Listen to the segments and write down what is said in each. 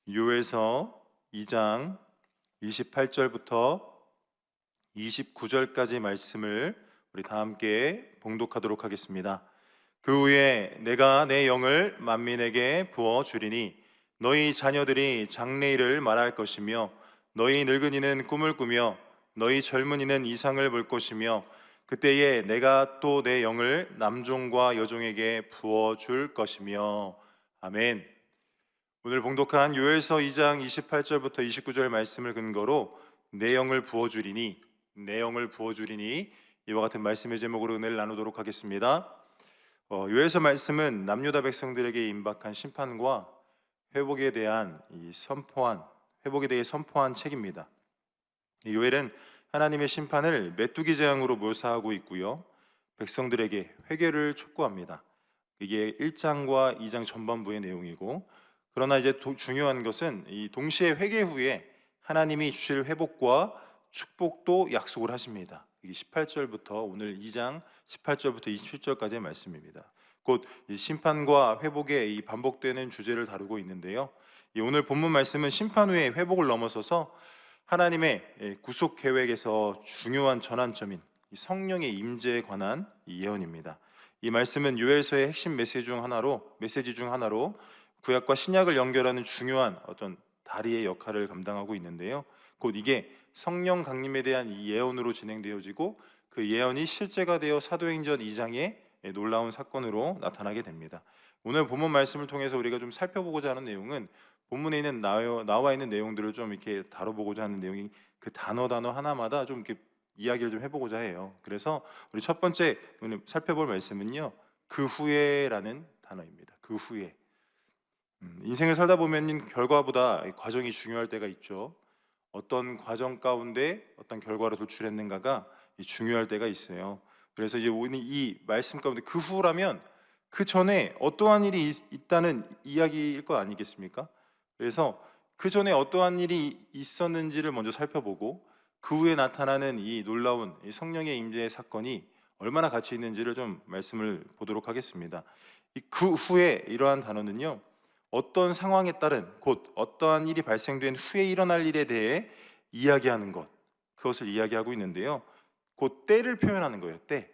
요엘서 2장 28절부터 29절까지 말씀을 우리 다 함께 봉독하도록 하겠습니다. 그 후에 내가 내 영을 만민에게 부어 주리니 너희 자녀들이 장래일을 말할 것이며 너희 늙은이는 꿈을 꾸며 너희 젊은이는 이상을 볼 것이며 그때에 내가 또 내 영을 남종과 여종에게 부어 줄 것이며. 아멘. 오늘 봉독한 요엘서 2장 28절부터 29절 말씀을 근거로 내 영을 부어주리니 이와 같은 말씀의 제목으로 은혜를 나누도록 하겠습니다. 요엘서 말씀은 남유다 백성들에게 임박한 심판과 회복에 대해 선포한 책입니다. 요엘은 하나님의 심판을 메뚜기 재앙으로 묘사하고 있고요, 백성들에게 회개를 촉구합니다. 이게 1장과 2장 전반부의 내용이고, 그러나 이제 중요한 것은 이 동시에 회개 후에 하나님이 주실 회복과 축복도 약속을 하십니다. 이게 18절부터 오늘 2장 18절부터 27절까지의 말씀입니다. 곧 이 심판과 회복의 이 반복되는 주제를 다루고 있는데요, 이 오늘 본문 말씀은 심판 후에 회복을 넘어서서 하나님의 구속 계획에서 중요한 전환점인 이 성령의 임재에 관한 이 예언입니다. 이 말씀은 요엘서의 핵심 메시지 중 하나로 구약과 신약을 연결하는 중요한 어떤 다리의 역할을 감당하고 있는데요, 곧 이게 성령 강림에 대한 이 예언으로 진행되어지고 그 예언이 실제가 되어 사도행전 2장의 놀라운 사건으로 나타나게 됩니다. 오늘 본문 말씀을 통해서 우리가 좀 살펴보고자 하는 내용은 본문에 있는 나와 있는 내용들을 좀 이렇게 다뤄보고자 하는 내용이 그 단어 하나마다 좀 이렇게 이야기를 좀 해보고자 해요. 그래서 우리 첫 번째 오늘 살펴볼 말씀은요, 그 후에라는 단어입니다. 그 후에. 인생을 살다 보면 결과보다 과정이 중요할 때가 있죠. 어떤 과정 가운데 어떤 결과를 도출했는가가 중요할 때가 있어요. 그래서 이제 오늘 이 말씀 가운데 그 후라면 그 전에 어떠한 일이 있다는 이야기일 거 아니겠습니까? 그래서 그 전에 어떠한 일이 있었는지를 먼저 살펴보고 그 후에 나타나는 이 놀라운 성령의 임재의 사건이 얼마나 가치 있는지를 좀 말씀을 보도록 하겠습니다. 그 후에 이러한 단어는요, 어떤 상황에 따른, 곧 어떠한 일이 발생된 후에 일어날 일에 대해 이야기하는 것, 그것을 이야기하고 있는데요, 곧 때를 표현하는 거예요. 때.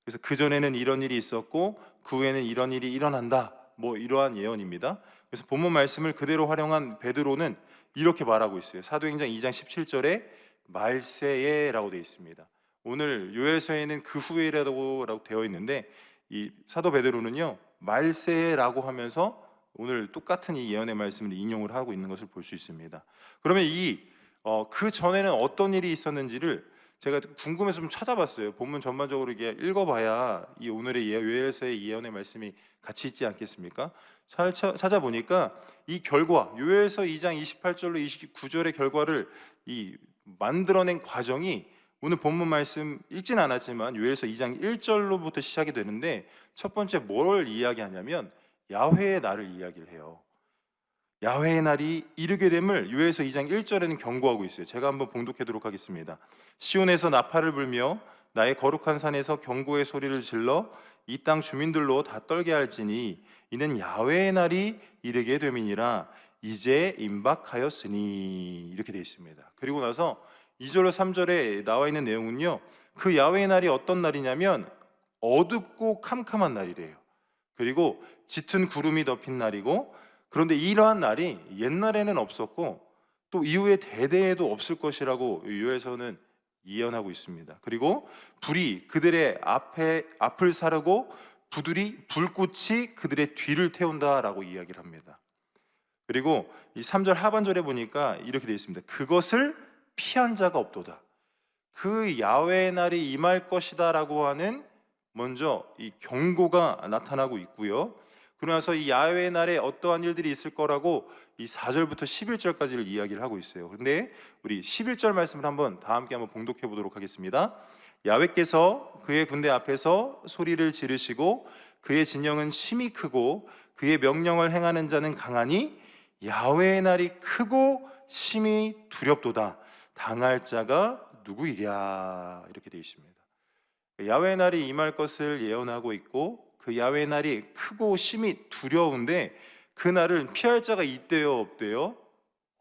그래서 그 전에는 이런 일이 있었고 그 후에는 이런 일이 일어난다, 이러한 예언입니다. 그래서 본문 말씀을 그대로 활용한 베드로는 이렇게 말하고 있어요. 사도행전 2장 17절에 말세에라고 되어 있습니다. 오늘 요엘서에는 그 후에라고 되어 있는데 이 사도 베드로는요, 말세에라고 하면서 오늘 똑같은 이 예언의 말씀을 인용을 하고 있는 것을 볼 수 있습니다. 그러면 그 전에는 어떤 일이 있었는지를 제가 궁금해서 좀 찾아봤어요. 본문 전반적으로 이게 읽어봐야 이 오늘의 요엘서의 예언의 말씀이 같이 있지 않겠습니까? 찾아보니까 이 결과, 요엘서 2장 28절로 29절의 결과를 이 만들어낸 과정이 오늘 본문 말씀 읽진 않았지만 요엘서 2장 1절로부터 시작이 되는데, 첫 번째 뭘 이야기하냐면 야훼의 날을 이야기를 해요. 야훼의 날이 이르게 됨을 요엘서 2장 1절에는 경고하고 있어요. 제가 한번 봉독하도록 하겠습니다. 시온에서 나팔을 불며 나의 거룩한 산에서 경고의 소리를 질러 이 땅 주민들로 다 떨게 할지니 이는 야훼의 날이 이르게 됨이니라. 이제 임박하였으니. 이렇게 되어 있습니다. 그리고 나서 2절로 3절에 나와 있는 내용은요, 그 야훼의 날이 어떤 날이냐면 어둡고 캄캄한 날이래요. 그리고 짙은 구름이 덮인 날이고, 그런데 이러한 날이 옛날에는 없었고 또 이후에 대대에도 없을 것이라고 요엘서는 예언하고 있습니다. 그리고 불이 그들의 앞을 사르고 불꽃이 그들의 뒤를 태운다라고 이야기를 합니다. 그리고 이 3절 하반절에 보니까 이렇게 되어 있습니다. 그것을 피한 자가 없도다. 그 야훼의 날이 임할 것이다라고 하는 먼저 이 경고가 나타나고 있고요, 그러면서 이 야훼의 날에 어떠한 일들이 있을 거라고 이 4절부터 11절까지를 이야기를 하고 있어요. 그런데 우리 11절 말씀을 다 함께 봉독해 보도록 하겠습니다. 야훼께서 그의 군대 앞에서 소리를 지르시고 그의 진영은 심히 크고 그의 명령을 행하는 자는 강하니 야훼의 날이 크고 심히 두렵도다. 당할 자가 누구이랴. 이렇게 되어 있습니다. 야훼의 날이 임할 것을 예언하고 있고 그 야훼의 날이 크고 심히 두려운데 그 날은 피할 자가 있대요, 없대요?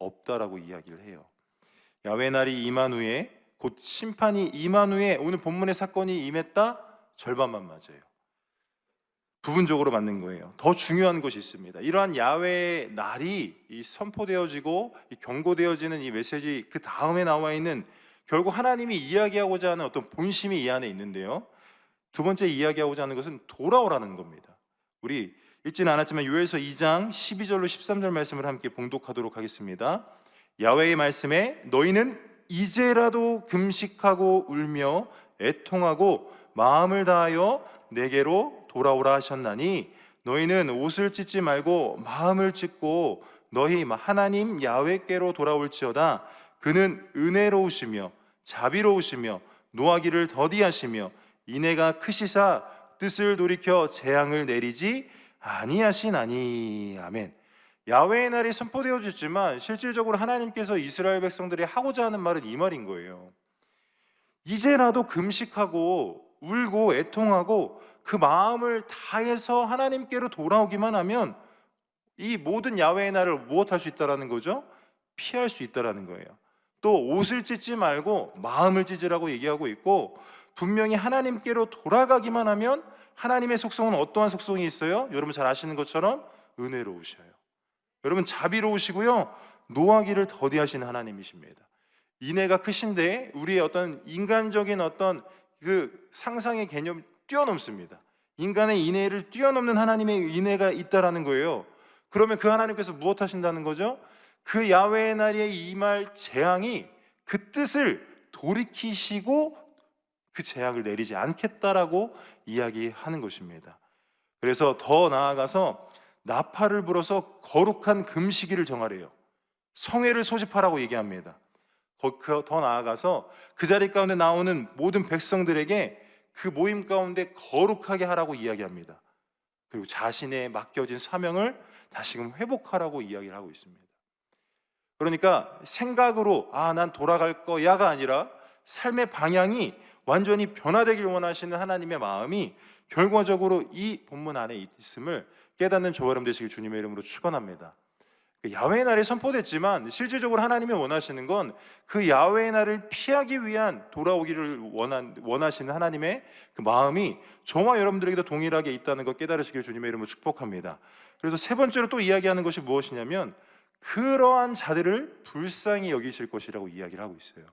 없다라고 이야기를 해요. 야훼 날이 임한 후에, 곧 심판이 임한 후에 오늘 본문의 사건이 임했다? 절반만 맞아요. 부분적으로 맞는 거예요. 더 중요한 것이 있습니다. 이러한 야훼의 날이 선포되어지고 경고되어지는 이 메시지 그 다음에 나와 있는, 결국 하나님이 이야기하고자 하는 어떤 본심이 이 안에 있는데요. 두 번째 이야기하고자 하는 것은 돌아오라는 겁니다. 우리 읽지는 않았지만 요엘서 2장 12절로 13절 말씀을 함께 봉독하도록 하겠습니다. 야훼의 말씀에 너희는 이제라도 금식하고 울며 애통하고 마음을 다하여 내게로 돌아오라 하셨나니 너희는 옷을 찢지 말고 마음을 찢고 너희 하나님 야훼께로 돌아올지어다. 그는 은혜로우시며 자비로우시며 노하기를 더디하시며 인애가 크시사 뜻을 돌이켜 재앙을 내리지 아니하시나니. 아멘. 야훼의 날이 선포되어졌지만 실질적으로 하나님께서 이스라엘 백성들이 하고자 하는 말은 이 말인 거예요. 이제라도 금식하고 울고 애통하고 그 마음을 다해서 하나님께로 돌아오기만 하면 이 모든 야훼의 날을 무엇할 수 있다라는 거죠? 피할 수 있다라는 거예요. 또 옷을 찢지 말고 마음을 찢으라고 얘기하고 있고, 분명히 하나님께로 돌아가기만 하면 하나님의 속성은 어떠한 속성이 있어요? 여러분 잘 아시는 것처럼 은혜로우셔요. 여러분 자비로우시고요, 노하기를 더디하시는 하나님이십니다. 인애가 크신데 우리의 어떤 인간적인 어떤 그 상상의 개념 뛰어넘습니다. 인간의 인애를 뛰어넘는 하나님의 인애가 있다라는 거예요. 그러면 그 하나님께서 무엇 하신다는 거죠? 그 야훼의 날에 임할 재앙이 그 뜻을 돌이키시고 그 재앙을 내리지 않겠다라고 이야기하는 것입니다. 그래서 더 나아가서 나팔을 불어서 거룩한 금식일을 정하래요. 성회를 소집하라고 얘기합니다. 더 나아가서 그 자리 가운데 나오는 모든 백성들에게 그 모임 가운데 거룩하게 하라고 이야기합니다. 그리고 자신의 맡겨진 사명을 다시금 회복하라고 이야기를 하고 있습니다. 그러니까 생각으로 난 돌아갈 거야가 아니라 삶의 방향이 완전히 변화되길 원하시는 하나님의 마음이 결과적으로 이 본문 안에 있음을 깨닫는 저와 여러분 되시길 주님의 이름으로 축원합니다. 야훼의 날이 선포됐지만 실질적으로 하나님이 원하시는 건 그 야훼의 날을 피하기 위한 돌아오기를 원하시는 하나님의 그 마음이 저와 여러분들에게도 동일하게 있다는 것 깨달으시길 주님의 이름으로 축복합니다. 그래서 세 번째로 또 이야기하는 것이 무엇이냐면 그러한 자들을 불쌍히 여기실 것이라고 이야기를 하고 있어요.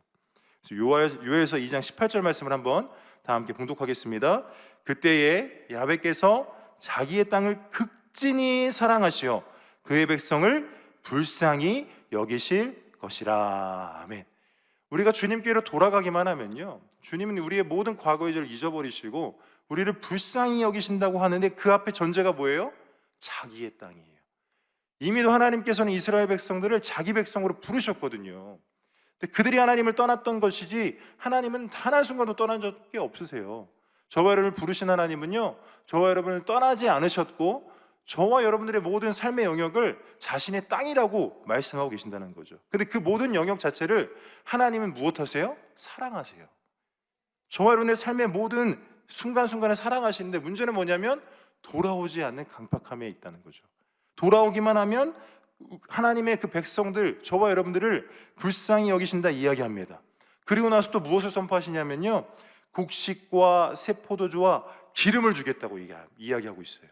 요엘서 2장 18절 말씀을 한번 다 함께 봉독하겠습니다. 그때에 야훼께서 자기의 땅을 극진히 사랑하시어 그의 백성을 불쌍히 여기실 것이라. 아멘. 우리가 주님께로 돌아가기만 하면요, 주님은 우리의 모든 과거의 죄를 잊어버리시고 우리를 불쌍히 여기신다고 하는데 그 앞에 전제가 뭐예요? 자기의 땅이에요. 이미도 하나님께서는 이스라엘 백성들을 자기 백성으로 부르셨거든요. 근데 그들이 하나님을 떠났던 것이지 하나님은 단 한순간도 떠난 적이 없으세요. 저와 여러분을 부르신 하나님은요, 저와 여러분을 떠나지 않으셨고 저와 여러분들의 모든 삶의 영역을 자신의 땅이라고 말씀하고 계신다는 거죠. 근데 그 모든 영역 자체를 하나님은 무엇하세요? 사랑하세요. 저와 여러분의 삶의 모든 순간순간을 사랑하시는데 문제는 뭐냐면 돌아오지 않는 강팍함에 있다는 거죠. 돌아오기만 하면 하나님의 그 백성들, 저와 여러분들을 불쌍히 여기신다 이야기합니다. 그리고 나서 또 무엇을 선포하시냐면요, 곡식과 새 포도주와 기름을 주겠다고 이야기하고 있어요.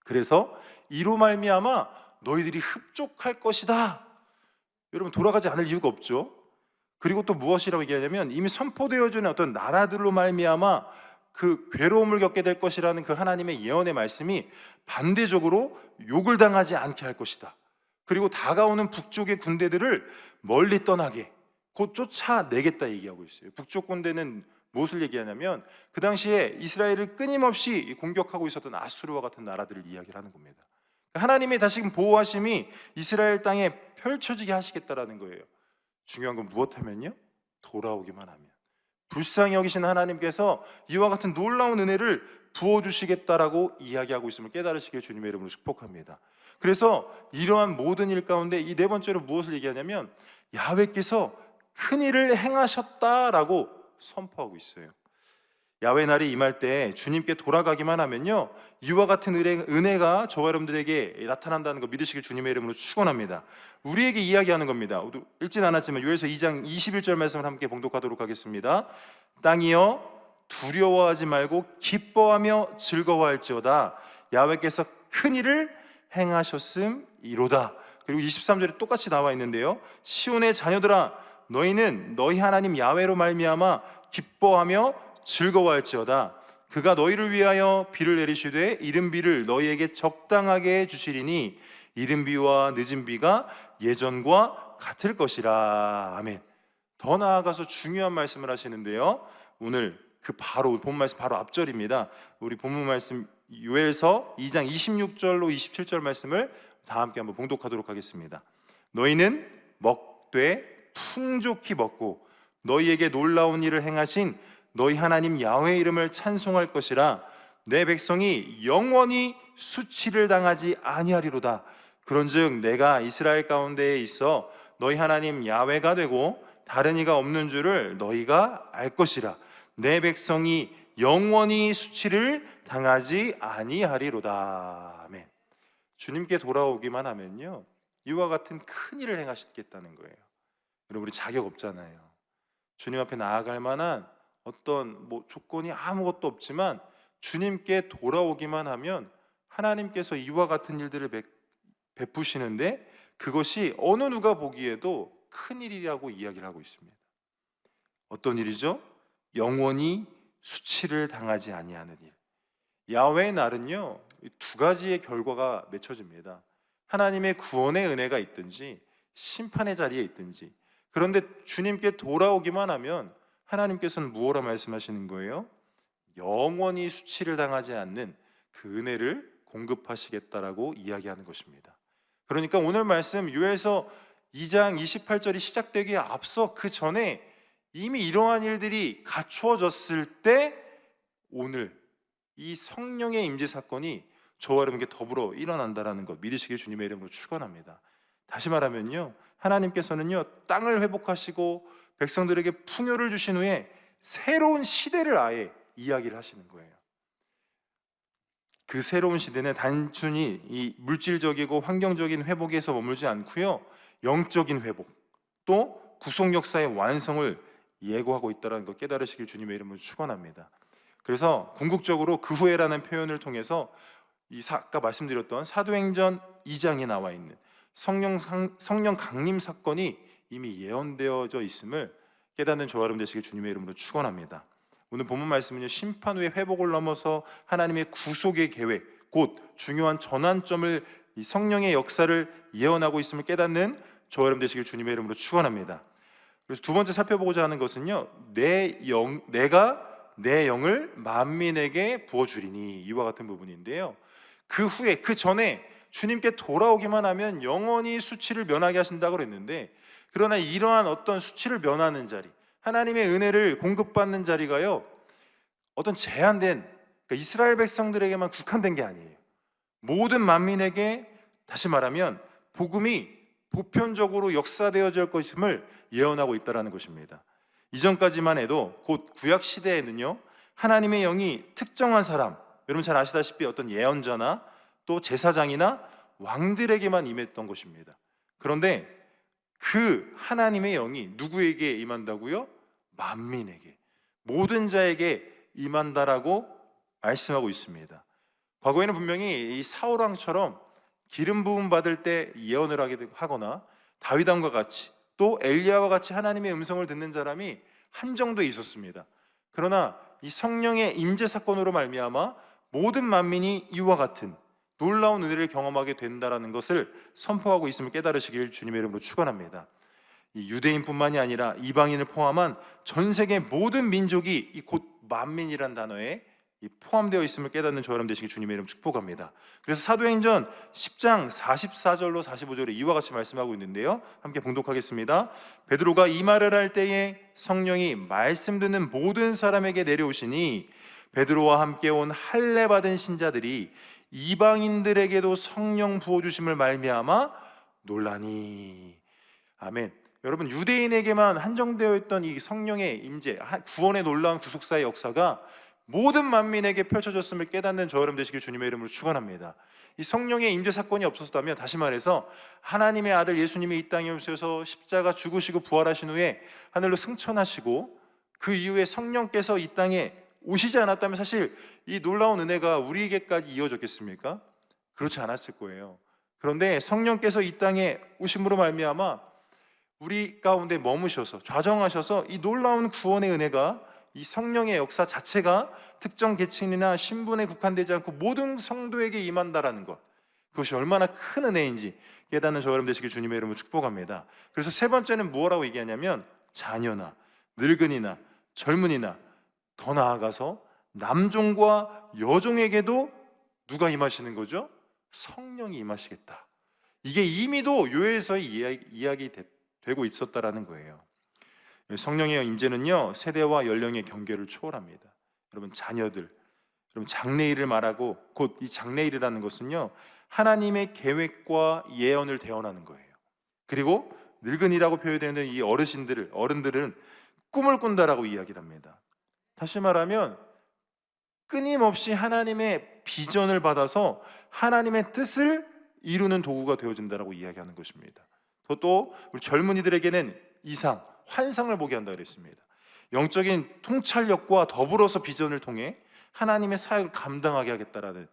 그래서 이로 말미암아 너희들이 흡족할 것이다. 여러분 돌아가지 않을 이유가 없죠. 그리고 또 무엇이라고 얘기하냐면 이미 선포되어지는 어떤 나라들로 말미암아 그 괴로움을 겪게 될 것이라는 그 하나님의 예언의 말씀이 반대적으로 욕을 당하지 않게 할 것이다. 그리고 다가오는 북쪽의 군대들을 멀리 떠나게 곧 쫓아내겠다 얘기하고 있어요. 북쪽 군대는 무엇을 얘기하냐면 그 당시에 이스라엘을 끊임없이 공격하고 있었던 아수르와 같은 나라들을 이야기를 하는 겁니다. 하나님의 다시금 보호하심이 이스라엘 땅에 펼쳐지게 하시겠다라는 거예요. 중요한 건 무엇하면요, 돌아오기만 하면 불쌍히 여기시는 하나님께서 이와 같은 놀라운 은혜를 부어주시겠다라고 이야기하고 있음을 깨달으시길 주님의 이름으로 축복합니다. 그래서 이러한 모든 일 가운데 이 네 번째로 무엇을 얘기하냐면 야훼께서 큰 일을 행하셨다라고 선포하고 있어요. 야훼 날이 임할 때 주님께 돌아가기만 하면요, 이와 같은 은혜가 저와 여러분들에게 나타난다는 거 믿으시길 주님의 이름으로 축원합니다. 우리에게 이야기하는 겁니다. 읽진 않았지만 요에서 2장 21절 말씀을 함께 봉독하도록 하겠습니다. 땅이여 두려워하지 말고 기뻐하며 즐거워할지어다. 야훼께서 큰 일을 행하셨음이로다. 그리고 23절에 똑같이 나와 있는데요, 시온의 자녀들아 너희는 너희 하나님 야훼로 말미암아 기뻐하며 즐거워할지어다. 그가 너희를 위하여 비를 내리시되 이른 비를 너희에게 적당하게 주시리니 이른 비와 늦은 비가 예전과 같을 것이라. 아멘. 더 나아가서 중요한 말씀을 하시는데요, 오늘 그 바로 본 말씀 바로 앞절입니다. 우리 본문 말씀 요엘서 2장 26절로 27절 말씀을 다 함께 한번 봉독하도록 하겠습니다. 너희는 먹되 풍족히 먹고 너희에게 놀라운 일을 행하신 너희 하나님 야훼 이름을 찬송할 것이라. 내 백성이 영원히 수치를 당하지 아니하리로다. 그런즉 내가 이스라엘 가운데에 있어 너희 하나님 야훼가 되고 다른 이가 없는 줄을 너희가 알 것이라. 내 백성이 영원히 수치를 당하지 아니하리로다. 아멘. 주님께 돌아오기만 하면요, 이와 같은 큰 일을 행하시겠다는 거예요. 여러분, 우리 자격 없잖아요. 주님 앞에 나아갈 만한 어떤 조건이 아무것도 없지만 주님께 돌아오기만 하면 하나님께서 이와 같은 일들을 베푸시는데 그것이 어느 누가 보기에도 큰 일이라고 이야기를 하고 있습니다. 어떤 일이죠? 영원히 수치를 당하지 아니하는 일. 야훼의 날은요, 두 가지의 결과가 맺혀집니다. 하나님의 구원의 은혜가 있든지 심판의 자리에 있든지. 그런데 주님께 돌아오기만 하면 하나님께서는 무엇라 말씀하시는 거예요? 영원히 수치를 당하지 않는 그 은혜를 공급하시겠다라고 이야기하는 것입니다. 그러니까 오늘 말씀 요엘서 2장 28절이 시작되기에 앞서 그 전에 이미 이러한 일들이 갖추어졌을 때 오늘 이 성령의 임재 사건이 저와 여러분께 더불어 일어난다라는 것 믿으시길 주님의 이름으로 축원합니다. 다시 말하면요, 하나님께서는요 땅을 회복하시고 백성들에게 풍요를 주신 후에 새로운 시대를 아예 이야기를 하시는 거예요. 그 새로운 시대는 단순히 이 물질적이고 환경적인 회복에서 머물지 않고요, 영적인 회복, 또 구속 역사의 완성을 예고하고 있다는 것 깨달으시길 주님의 이름으로 축원합니다. 그래서 궁극적으로 그 후에라는 표현을 통해서 아까 말씀드렸던 사도행전 2장에 나와 있는 성령 강림 사건이 이미 예언되어져 있음을 깨닫는 저와 여러분 되시길 주님의 이름으로 축원합니다. 오늘 본문 말씀은요, 심판 후의 회복을 넘어서 하나님의 구속의 계획, 곧 중요한 전환점을 이 성령의 역사를 예언하고 있음을 깨닫는 저와 여러분 되시길 주님의 이름으로 축원합니다. 그래서 두 번째 살펴보고자 하는 것은요, 내가 내 영을 만민에게 부어주리니, 이와 같은 부분인데요, 그 후에 그 전에 주님께 돌아오기만 하면 영원히 수치를 면하게 하신다고 그랬는데, 그러나 이러한 어떤 수치를 면하는 자리, 하나님의 은혜를 공급받는 자리가요, 어떤 제한된, 그러니까 이스라엘 백성들에게만 국한된 게 아니에요. 모든 만민에게, 다시 말하면 복음이 보편적으로 역사되어질 것임을 예언하고 있다는 것입니다. 이전까지만 해도 곧 구약 시대에는요, 하나님의 영이 특정한 사람, 여러분 잘 아시다시피 어떤 예언자나 또 제사장이나 왕들에게만 임했던 것입니다. 그런데 그 하나님의 영이 누구에게 임한다고요? 만민에게, 모든 자에게 임한다라고 말씀하고 있습니다. 과거에는 분명히 이 사울 왕처럼 기름 부음 받을 때 예언을 하거나 다윗 왕과 같이 또 엘리야와 같이 하나님의 음성을 듣는 사람이 한정돼 있었습니다. 그러나 이 성령의 임재 사건으로 말미암아 모든 만민이 이와 같은 놀라운 은혜를 경험하게 된다라는 것을 선포하고 있음을 깨달으시길 주님의 이름으로 축원합니다. 이 유대인뿐만이 아니라 이방인을 포함한 전 세계 모든 민족이 이 곧 만민이란 단어에 포함되어 있음을 깨닫는 저와 여러분 되시길 주님의 이름 축복합니다. 그래서 사도행전 10장 44절로 45절에 이와 같이 말씀하고 있는데요, 함께 봉독하겠습니다. 베드로가 이 말을 할 때에 성령이 말씀 듣는 모든 사람에게 내려오시니 베드로와 함께 온 할례 받은 신자들이 이방인들에게도 성령 부어주심을 말미암아 놀라니. 아멘. 여러분, 유대인에게만 한정되어 있던 이 성령의 임재, 구원의 놀라운 구속사의 역사가 모든 만민에게 펼쳐졌음을 깨닫는 저 여러분 되시길 주님의 이름으로 축원합니다. 이 성령의 임재 사건이 없었다면, 다시 말해서 하나님의 아들 예수님이 이 땅에 오셔서 십자가 죽으시고 부활하신 후에 하늘로 승천하시고 그 이후에 성령께서 이 땅에 오시지 않았다면 사실 이 놀라운 은혜가 우리에게까지 이어졌겠습니까? 그렇지 않았을 거예요. 그런데 성령께서 이 땅에 오심으로 말미암아 우리 가운데 머무셔서 좌정하셔서 이 놀라운 구원의 은혜가, 이 성령의 역사 자체가 특정 계층이나 신분에 국한되지 않고 모든 성도에게 임한다라는 것, 그것이 얼마나 큰 은혜인지 깨닫는 저 여러분 되시길 주님의 이름으로 축복합니다. 그래서 세 번째는 뭐라고 얘기하냐면 자녀나 늙은이나 젊은이나 더 나아가서 남종과 여종에게도 누가 임하시는 거죠? 성령이 임하시겠다. 이게 이미도 요엘서의 이야기되고 있었다라는 거예요. 성령의 임재는요, 세대와 연령의 경계를 초월합니다. 여러분, 자녀들, 여러분, 장래일을 말하고, 곧 이 장래일이라는 것은요, 하나님의 계획과 예언을 대언하는 거예요. 그리고 늙은이라고 표현되는 이 어른들은 꿈을 꾼다라고 이야기를 합니다. 다시 말하면 끊임없이 하나님의 비전을 받아서 하나님의 뜻을 이루는 도구가 되어진다라고 이야기하는 것입니다. 또 우리 젊은이들에게는 이상, 환상을 보게 한다 그랬습니다. 영적인 통찰력과 더불어서 비전을 통해 하나님의 사역을 감당하게 하겠다라는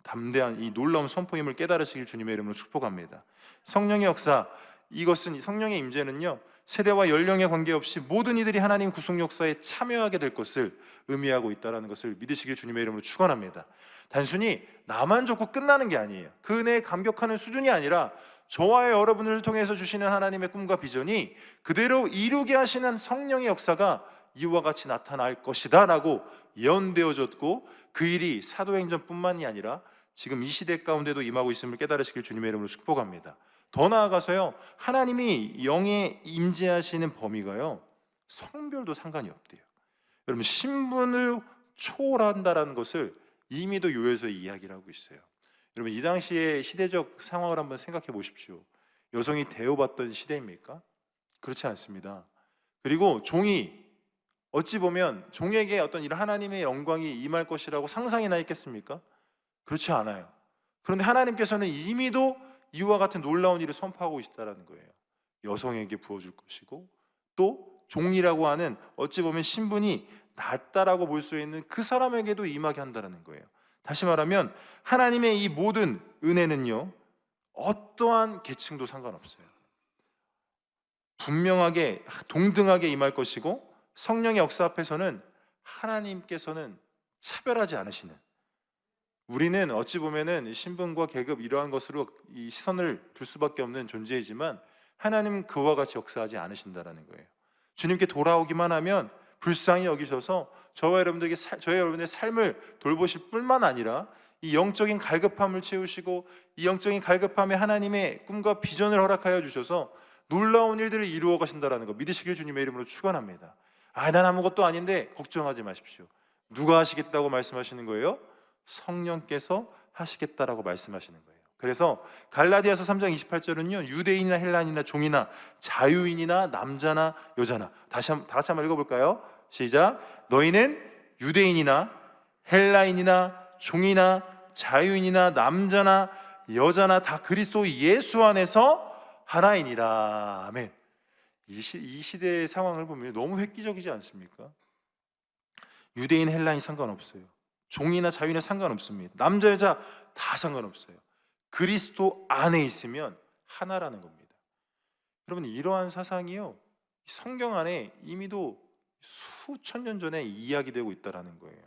담대한 이 놀라운 선포임을 깨달으시길 주님의 이름으로 축복합니다. 성령의 역사, 이것은 성령의 임재는요, 세대와 연령에 관계없이 모든 이들이 하나님 구속 역사에 참여하게 될 것을 의미하고 있다는 것을 믿으시길 주님의 이름으로 축원합니다. 단순히 나만 좋고 끝나는 게 아니에요. 그 은혜에 감격하는 수준이 아니라 저와 여러분을 통해서 주시는 하나님의 꿈과 비전이 그대로 이루게 하시는 성령의 역사가 이와 같이 나타날 것이다 라고 예언되어졌고, 그 일이 사도행전뿐만이 아니라 지금 이 시대 가운데도 임하고 있음을 깨달으시길 주님의 이름으로 축복합니다. 더 나아가서요, 하나님이 영에 임재하시는 범위가요, 성별도 상관이 없대요. 여러분, 신분을 초월한다라는 것을 이미도 요엘서에 이야기를 하고 있어요. 여러분, 이 당시의 시대적 상황을 한번 생각해 보십시오. 여성이 대우받던 시대입니까? 그렇지 않습니다. 그리고 종이, 어찌 보면 종에게 어떤 이런 하나님의 영광이 임할 것이라고 상상이나 했겠습니까? 그렇지 않아요. 그런데 하나님께서는 이미도 이와 같은 놀라운 일을 선포하고 있다는 거예요. 여성에게 부어줄 것이고, 또 종이라고 하는 어찌 보면 신분이 낮다라고 볼 수 있는 그 사람에게도 임하게 한다는 거예요. 다시 말하면 하나님의 이 모든 은혜는요, 어떠한 계층도 상관없어요. 분명하게 동등하게 임할 것이고, 성령의 역사 앞에서는 하나님께서는 차별하지 않으시는, 우리는 어찌 보면은 신분과 계급 이러한 것으로 이 시선을 둘 수밖에 없는 존재이지만 하나님은 그와 같이 역사하지 않으신다라는 거예요. 주님께 돌아오기만 하면 불쌍히 여기셔서 저와 여러분의 삶을 돌보실 뿐만 아니라 이 영적인 갈급함을 채우시고, 이 영적인 갈급함에 하나님의 꿈과 비전을 허락하여 주셔서 놀라운 일들을 이루어 가신다라는 거 믿으시길 주님의 이름으로 축원합니다. 난 아무것도 아닌데 걱정하지 마십시오. 누가 하시겠다고 말씀하시는 거예요? 성령께서 하시겠다라고 말씀하시는 거예요. 그래서 갈라디아서 3장 28절은요, 유대인이나 헬라인이나 종이나 자유인이나 남자나 여자나, 다 같이 한번 읽어볼까요? 시작. 너희는 유대인이나 헬라인이나 종이나 자유인이나 남자나 여자나 다 그리스도 예수 안에서 하나이니라. 아멘. 이 시대의 상황을 보면 너무 획기적이지 않습니까? 유대인 헬라인 상관없어요. 종이나 자유나 상관없습니다. 남자 여자 다 상관없어요. 그리스도 안에 있으면 하나라는 겁니다. 여러분, 이러한 사상이요, 성경 안에 이미도 수천 년 전에 이야기되고 있다라는 거예요.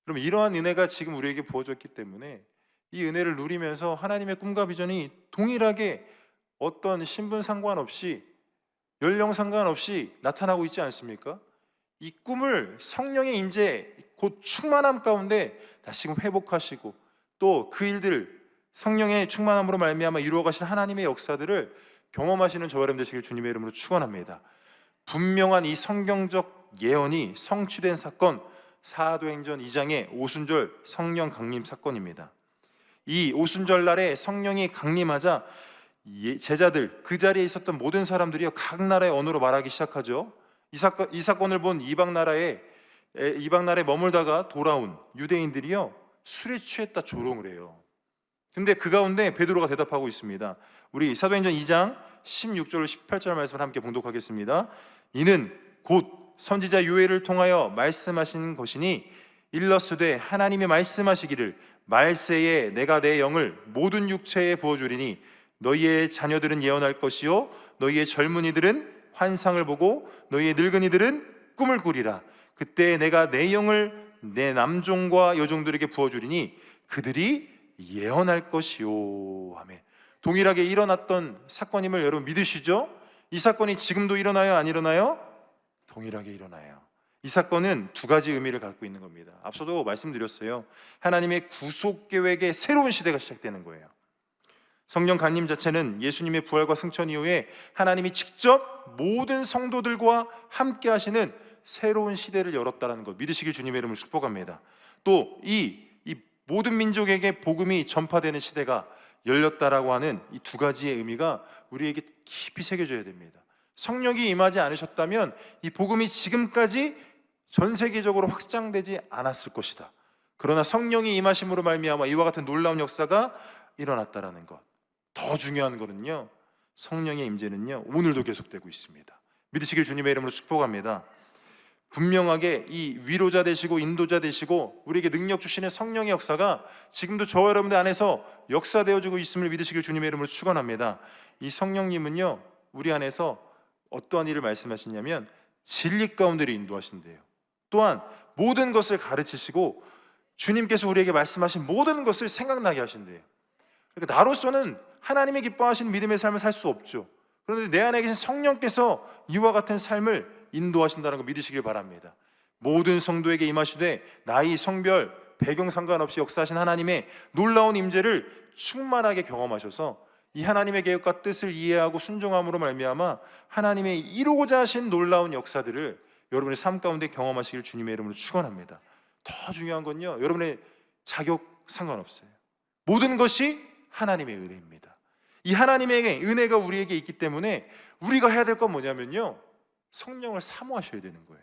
그럼 이러한 은혜가 지금 우리에게 부어졌기 때문에 이 은혜를 누리면서 하나님의 꿈과 비전이 동일하게 어떤 신분 상관없이 연령 상관없이 나타나고 있지 않습니까? 이 꿈을 성령의 임재 곧 충만함 가운데 다시금 회복하시고, 또 그 일들 성령의 충만함으로 말미암아 이루어 가신 하나님의 역사들을 경험하시는 저와 여러분 되시길 주님의 이름으로 축원합니다. 분명한 이 성경적 예언이 성취된 사건, 사도행전 2장의 오순절 성령 강림 사건입니다. 이 오순절 날에 성령이 강림하자 제자들, 그 자리에 있었던 모든 사람들이 각 나라의 언어로 말하기 시작하죠. 이 사건을 본 이방 나라의 이방 나라에 머물다가 돌아온 유대인들이요, 술에 취했다 조롱을 해요. 근데 그 가운데 베드로가 대답하고 있습니다. 우리 사도행전 2장 16절 18절 말씀을 함께 봉독하겠습니다. 이는 곧 선지자 요엘을 통하여 말씀하신 것이니 일러스되 하나님이 말씀하시기를 말세에 내가 내 영을 모든 육체에 부어주리니 너희의 자녀들은 예언할 것이요 너희의 젊은이들은 환상을 보고 너희의 늙은이들은 꿈을 꾸리라. 그때 내가 내 영을 내 남종과 여종들에게 부어주리니 그들이 예언할 것이요. 아멘. 동일하게 일어났던 사건임을 여러분 믿으시죠? 이 사건이 지금도 일어나요? 안 일어나요? 동일하게 일어나요. 이 사건은 두 가지 의미를 갖고 있는 겁니다. 앞서도 말씀드렸어요. 하나님의 구속 계획의 새로운 시대가 시작되는 거예요. 성령 간림 자체는 예수님의 부활과 승천 이후에 하나님이 직접 모든 성도들과 함께 하시는 새로운 시대를 열었다는 것 믿으시길 주님의 이름으로 축복합니다. 또 이 모든 민족에게 복음이 전파되는 시대가 열렸다라고 하는 이 두 가지의 의미가 우리에게 깊이 새겨져야 됩니다. 성령이 임하지 않으셨다면 이 복음이 지금까지 전 세계적으로 확장되지 않았을 것이다. 그러나 성령이 임하심으로 말미암아 이와 같은 놀라운 역사가 일어났다라는 것. 더 중요한 것은요, 성령의 임재는요 오늘도 계속되고 있습니다. 믿으시길 주님의 이름으로 축복합니다. 분명하게 이 위로자 되시고 인도자 되시고 우리에게 능력 주시는 성령의 역사가 지금도 저와 여러분들 안에서 역사되어지고 있음을 믿으시길 주님의 이름으로 축원합니다. 이 성령님은요 우리 안에서 어떠한 일을 말씀하시냐면 진리 가운데를 인도하신대요. 또한 모든 것을 가르치시고 주님께서 우리에게 말씀하신 모든 것을 생각나게 하신대요. 그러니까 나로서는 하나님의 기뻐하시는 믿음의 삶을 살 수 없죠. 그런데 내 안에 계신 성령께서 이와 같은 삶을 인도하신다는 거 믿으시길 바랍니다. 모든 성도에게 임하시되 나이, 성별, 배경 상관없이 역사하신 하나님의 놀라운 임재를 충만하게 경험하셔서 이 하나님의 계획과 뜻을 이해하고 순종함으로 말미암아 하나님의 이루고자 하신 놀라운 역사들을 여러분의 삶 가운데 경험하시길 주님의 이름으로 축원합니다. 더 중요한 건요, 여러분의 자격 상관없어요. 모든 것이 하나님의 은혜입니다. 이 하나님의 은혜가 우리에게 있기 때문에 우리가 해야 될 건 뭐냐면요, 성령을 사모하셔야 되는 거예요.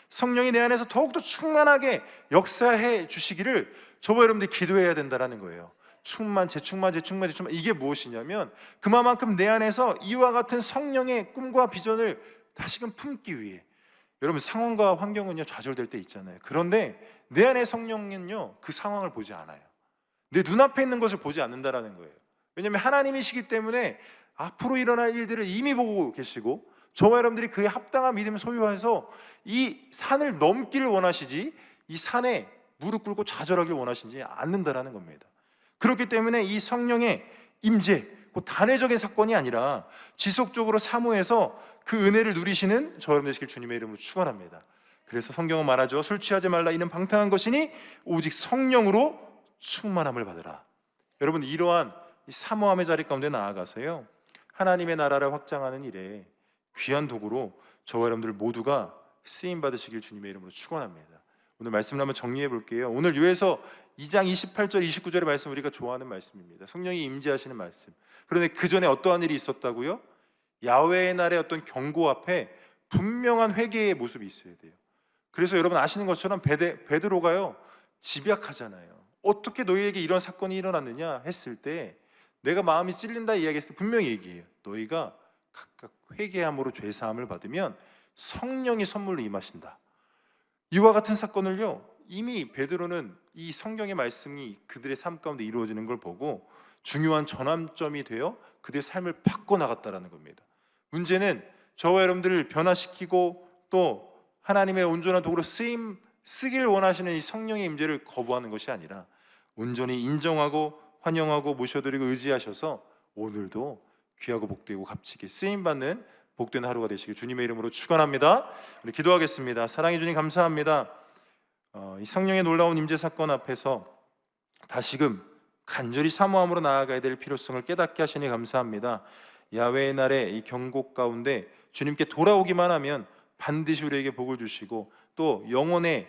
성령이 내 안에서 더욱더 충만하게 역사해 주시기를 저와 여러분들이 기도해야 된다는 거예요. 충만, 재충만, 재충만, 재충만. 이게 무엇이냐면 그만큼 내 안에서 이와 같은 성령의 꿈과 비전을 다시금 품기 위해, 여러분 상황과 환경은요 좌절될 때 있잖아요. 그런데 내 안에 성령은요 그 상황을 보지 않아요. 내 눈앞에 있는 것을 보지 않는다라는 거예요. 왜냐하면 하나님이시기 때문에 앞으로 일어날 일들을 이미 보고 계시고 저와 여러분들이 그에 합당한 믿음을 소유해서 이 산을 넘기를 원하시지 이 산에 무릎 꿇고 좌절하길 원하시지 않는다라는 겁니다. 그렇기 때문에 이 성령의 임재, 그 단회적인 사건이 아니라 지속적으로 사모해서 그 은혜를 누리시는 저 여러분 되시길 주님의 이름으로 축원합니다. 그래서 성경은 말하죠. 술 취하지 말라 이는 방탕한 것이니 오직 성령으로 충만함을 받으라. 여러분 이러한 이 사모함의 자리 가운데 나아가서요 하나님의 나라를 확장하는 일에 귀한 도구로 저와 여러분들 모두가 쓰임 받으시길 주님의 이름으로 축원합니다. 오늘 말씀을 한번 정리해 볼게요. 오늘 요에서 2장 28절 29절의 말씀 우리가 좋아하는 말씀입니다. 성령이 임재하시는 말씀. 그런데 그 전에 어떠한 일이 있었다고요? 야훼의 날의 어떤 경고 앞에 분명한 회개의 모습이 있어야 돼요. 그래서 여러분 아시는 것처럼 베드로가요 집약하잖아요. 어떻게 너희에게 이런 사건이 일어났느냐 했을 때 내가 마음이 찔린다 이야기했을 때 분명히 얘기해요. 너희가 각각 회개함으로 죄사함을 받으면 성령이 선물로 임하신다. 이와 같은 사건을요 이미 베드로는 이 성경의 말씀이 그들의 삶 가운데 이루어지는 걸 보고 중요한 전환점이 되어 그들의 삶을 바꿔나갔다는 겁니다. 문제는 저와 여러분들을 변화시키고 또 하나님의 온전한 도구로 쓰기를 원하시는 이 성령의 임재를 거부하는 것이 아니라 온전히 인정하고 환영하고 모셔드리고 의지하셔서 오늘도 귀하고 복되고 값지게 쓰임받는 복된 하루가 되시길 주님의 이름으로 축원합니다. 우리 기도하겠습니다. 사랑해 주님 감사합니다. 이 성령의 놀라운 임재 사건 앞에서 다시금 간절히 사모함으로 나아가야 될 필요성을 깨닫게 하시니 감사합니다. 야훼의 날의 이 경고 가운데 주님께 돌아오기만 하면 반드시 우리에게 복을 주시고 또 영원히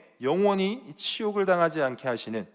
치욕을 당하지 않게 하시는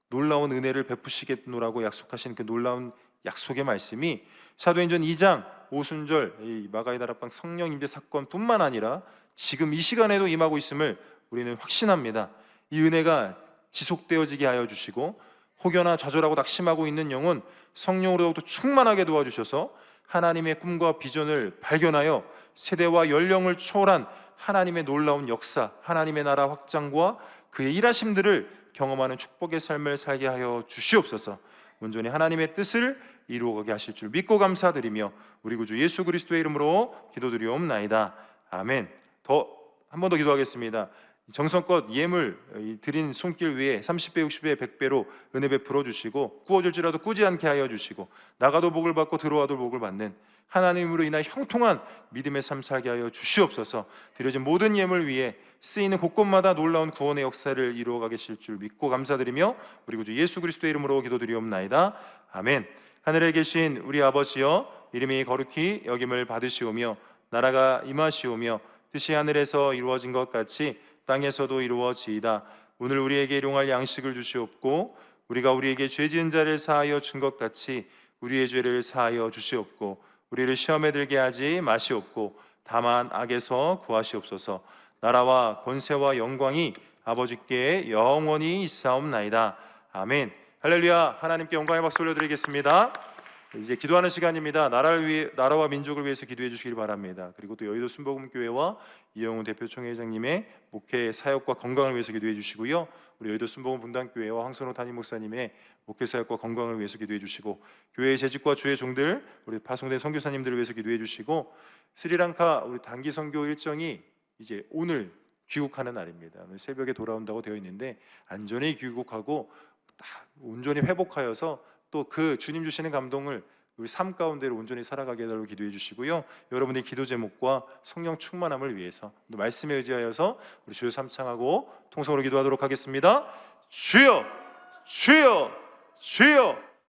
놀라운 은혜를 베푸시겠노라고 약속하신 그 놀라운 약속의 말씀이 사도행전 2장 오순절 이 마가의 다락방 성령 임재 사건뿐만 아니라 지금 이 시간에도 임하고 있음을 우리는 확신합니다. 이 은혜가 지속되어지게 하여 주시고 혹여나 좌절하고 낙심하고 있는 영혼 성령으로 더욱더 충만하게 도와주셔서 하나님의 꿈과 비전을 발견하여 세대와 연령을 초월한 하나님의 놀라운 역사, 하나님의 나라 확장과 그의 일하심들을 경험하는 축복의 삶을 살게 하여 주시옵소서. 온전히 하나님의 뜻을 이루어가게 하실 줄 믿고 감사드리며 우리 구주 예수 그리스도의 이름으로 기도드리옵나이다. 아멘. 한 번 더 기도하겠습니다. 정성껏 예물 드린 손길 위에 30배, 60배, 100배로 은혜 베풀어 주시고 구워줄지라도 꾸지 않게 하여 주시고 나가도 복을 받고 들어와도 복을 받는 하나님으로 인하여 형통한 믿음의 삶 살게 하여 주시옵소서. 드려진 모든 예물 위에 쓰이는 곳곳마다 놀라운 구원의 역사를 이루어가 계실 줄 믿고 감사드리며 우리 구주 예수 그리스도의 이름으로 기도드리옵나이다. 아멘. 하늘에 계신 우리 아버지여, 이름이 거룩히 여김을 받으시오며 나라가 임하시오며 뜻이 하늘에서 이루어진 것 같이 땅에서도 이루어지이다. 오늘 우리에게 일용할 양식을 주시옵고 우리가 우리에게 죄 지은 자를 사하여 준 것 같이 우리의 죄를 사하여 주시옵고 우리를 시험에 들게 하지 마시옵고 다만 악에서 구하시옵소서. 나라와 권세와 영광이 아버지께 영원히 있사옵나이다. 아멘. 할렐루야. 하나님께 영광의 박수 올려드리겠습니다. 이제 기도하는 시간입니다. 나라와 민족을 위해서 기도해 주시길 바랍니다. 그리고 또 여의도 순복음교회와 이영훈 대표 총회장님의 목회 사역과 건강을 위해서 기도해 주시고요. 우리 여의도 순복음 분당교회와 황선호 담임 목사님의 목회 사역과 건강을 위해서 기도해 주시고 교회의 재직과 주의 종들, 우리 파송된 선교사님들을 위해서 기도해 주시고 스리랑카 우리 단기 선교 일정이 이제 오늘 귀국하는 날입니다. 오늘 새벽에 돌아온다고 되어 있는데 안전히 귀국하고 온전히 회복하여서 또 그 주님 주시는 감동을 우리 삶 가운데로 온전히 살아가게 해달라고 기도해 주시고요. 여러분의 기도 제목과 성령 충만함을 위해서 또 말씀에 의지하여서 우리 주여 삼창하고 통성으로 기도하도록 하겠습니다. 주여, 주여, 주여.